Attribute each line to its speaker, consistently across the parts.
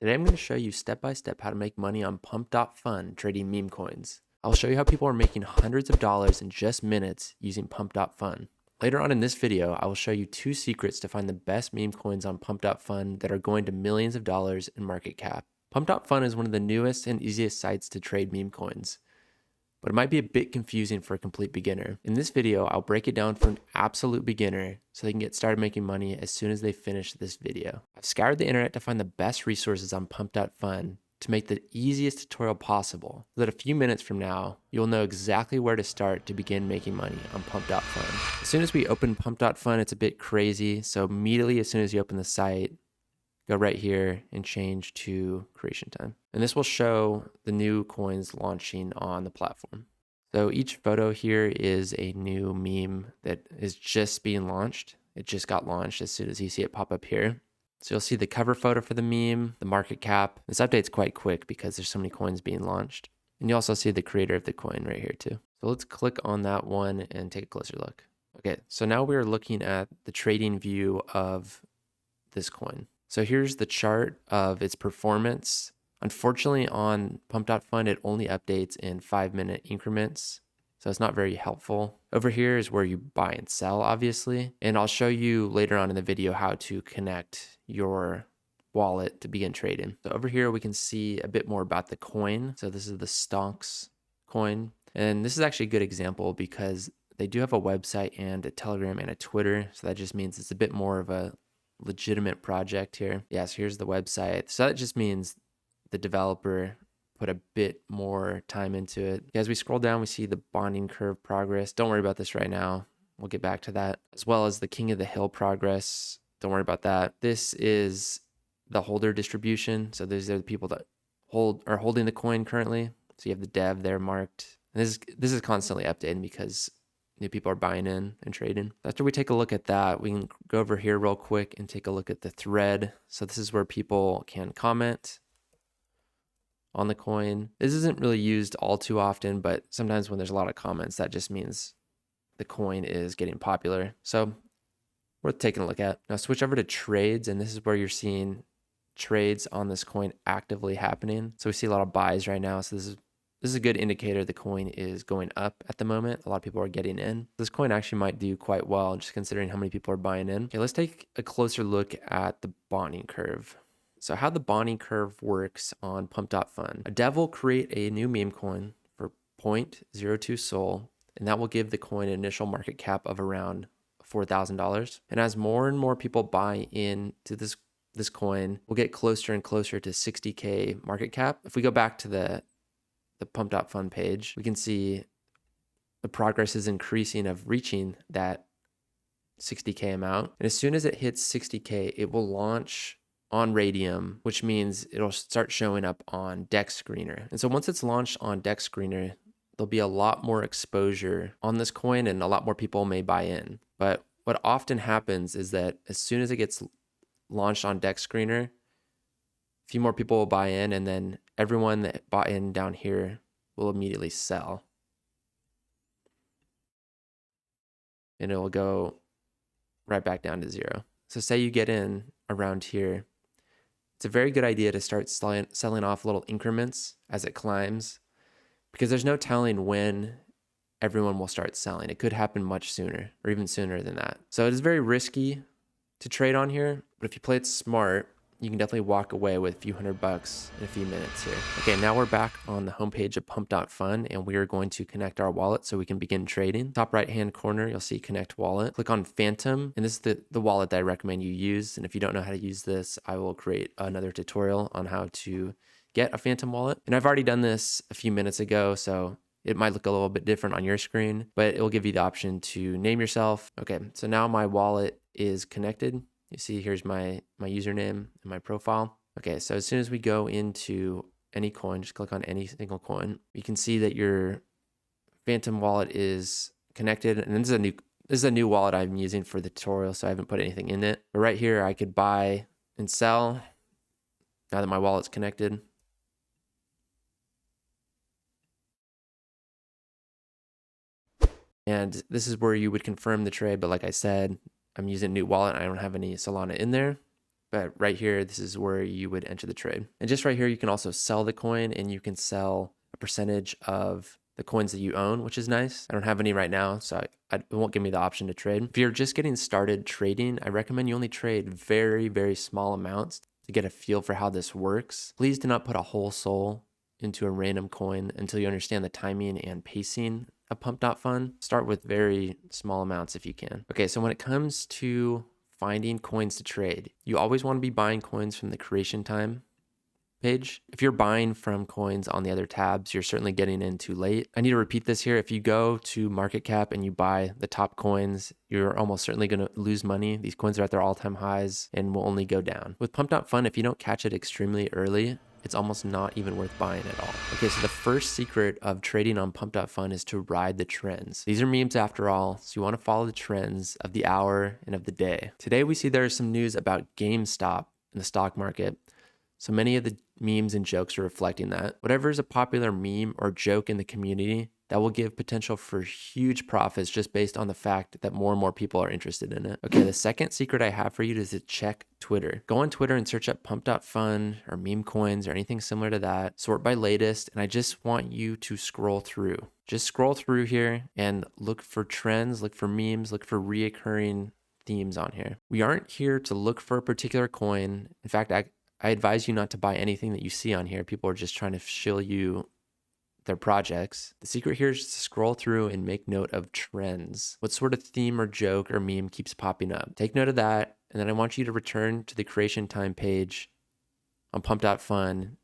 Speaker 1: Today I'm going to show you step by step how to make money on Pump.Fun trading meme coins. I'll show you how people are making hundreds of dollars in just minutes using Pump.Fun. Later on in this video, I will show you 2 secrets to find the best meme coins on Pump.Fun that are going to millions of dollars in market cap. Pump.Fun is one of the newest and easiest sites to trade meme coins, but it might be a bit confusing for a complete beginner. In this video, I'll break it down for an absolute beginner so they can get started making money as soon as they finish this video. I've scoured the internet to find the best resources on Pump.Fun to make the easiest tutorial possible so that a few minutes from now, you'll know exactly where to start to begin making money on Pump.Fun. As soon as we open Pump.Fun, it's a bit crazy, so immediately as soon as you open the site, go right here and change to creation time. And this will show the new coins launching on the platform. So each photo here is a new meme that is just being launched. It just got launched as soon as you see it pop up here. So you'll see the cover photo for the meme, the market cap. This update's quite quick because there's so many coins being launched. And you also see the creator of the coin right here too. So let's click on that one and take a closer look. Okay, so now we're looking at the trading view of this coin. So here's the chart of its performance. Unfortunately, on Pump.Fun, it only updates in 5-minute increments, so it's not very helpful. Over here is where you buy and sell, obviously, and I'll show you later on in the video how to connect your wallet to begin trading. So over here, we can see a bit more about the coin. So this is the Stonks coin, and this is actually a good example because they do have a website and a Telegram and a Twitter, so that just means it's a bit more of a legitimate project here. Yes, here's the website. So that just means the developer put a bit more time into it. As we scroll down, we see the bonding curve progress. Don't worry about this right now. We'll get back to that. As well as the King of the Hill progress. Don't worry about that. This is the holder distribution. So these are the people that are holding the coin currently. So you have the dev there marked. And this is constantly updating because new people are buying in and trading. After we take a look at that, we can go over here real quick and take a look at the thread. So this is where people can comment on the coin. This isn't really used all too often, but sometimes when there's a lot of comments, that just means the coin is getting popular. So worth taking a look at. Now switch over to trades, and this is where you're seeing trades on this coin actively happening. So we see a lot of buys right now. So this is a good indicator the coin is going up at the moment. A lot of people are getting in. This coin actually might do quite well just considering how many people are buying in. Okay, let's take a closer look at the bonding curve. So how the bonding curve works on Pump.Fun. A dev will create a new meme coin for 0.02 SOL, and that will give the coin an initial market cap of around $4,000. And as more and more people buy into this coin, we'll get closer and closer to 60K market cap. If we go back to the Pump.Fun page, we can see the progress is increasing of reaching that 60K amount. And as soon as it hits 60K, it will launch on Radium, which means it'll start showing up on Dex Screener. And so once it's launched on Dex Screener, there'll be a lot more exposure on this coin and a lot more people may buy in. But what often happens is that as soon as it gets launched on Dex Screener, a few more people will buy in, and then everyone that bought in down here will immediately sell. And it will go right back down to zero. So say you get in around here. It's a very good idea to start selling off little increments as it climbs, because there's no telling when everyone will start selling. It could happen much sooner or even sooner than that. So it is very risky to trade on here, but if you play it smart, you can definitely walk away with a few $100 in a few minutes here. Okay, now we're back on the homepage of Pump.Fun, and we are going to connect our wallet so we can begin trading. Top right-hand corner, you'll see Connect Wallet. Click on Phantom, and this is the wallet that I recommend you use. And if you don't know how to use this, I will create another tutorial on how to get a Phantom wallet. And I've already done this a few minutes ago, so it might look a little bit different on your screen, but it will give you the option to name yourself. Okay, so now my wallet is connected. You see here's my username and my profile. Okay, so as soon as we go into any coin, just click on any single coin, you can see that your Phantom wallet is connected. And this is a new wallet I'm using for the tutorial, so I haven't put anything in it. But right here, I could buy and sell now that my wallet's connected. And this is where you would confirm the trade, but like I said, I'm using a new wallet. I don't have any Solana in there. But right here, this is where you would enter the trade. And just right here, you can also sell the coin, and you can sell a percentage of the coins that you own, which is nice. I don't have any right now, so it won't give me the option to trade. If you're just getting started trading, I recommend you only trade very, very small amounts to get a feel for how this works. Please do not put a whole soul into a random coin until you understand the timing and pacing of Pump.Fun. Start with very small amounts if you can. Okay, so when it comes to finding coins to trade, you always want to be buying coins from the creation time page. If you're buying from coins on the other tabs, you're certainly getting in too late. I need to repeat this here. If you go to market cap and you buy the top coins, you're almost certainly going to lose money. These coins are at their all-time highs and will only go down. With Pump.Fun, if you don't catch it extremely early, it's almost not even worth buying at all. Okay, so the first secret of trading on Pump.Fun is to ride the trends. These are memes after all, so you want to follow the trends of the hour and of the day. Today we see there is some news about GameStop in the stock market. So many of the memes and jokes are reflecting that. Whatever is a popular meme or joke in the community, that will give potential for huge profits just based on the fact that more and more people are interested in it. Okay, the second secret I have for you is to check Twitter. Go on Twitter and search up Pump.Fun or meme coins or anything similar to that. Sort by latest, and I just want you to scroll through. Just scroll through here and look for trends, look for memes, look for reoccurring themes on here. We aren't here to look for a particular coin. In fact, I advise you not to buy anything that you see on here. People are just trying to shill you their projects. The secret here is to scroll through and make note of trends. What sort of theme or joke or meme keeps popping up? Take note of that, and then I want you to return to the creation time page on Pump.Fun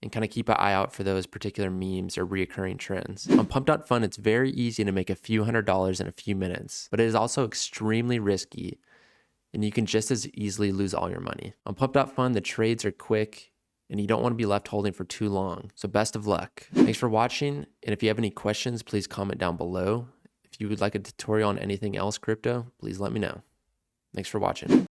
Speaker 1: and kind of keep an eye out for those particular memes or reoccurring trends. On Pump.Fun, it's very easy to make a few $100s in a few minutes, but it is also extremely risky, and you can just as easily lose all your money. On Pump.Fun, the trades are quick and you don't want to be left holding for too long. So best of luck. Thanks for watching. And if you have any questions, please comment down below. If you would like a tutorial on anything else crypto, please let me know. Thanks for watching.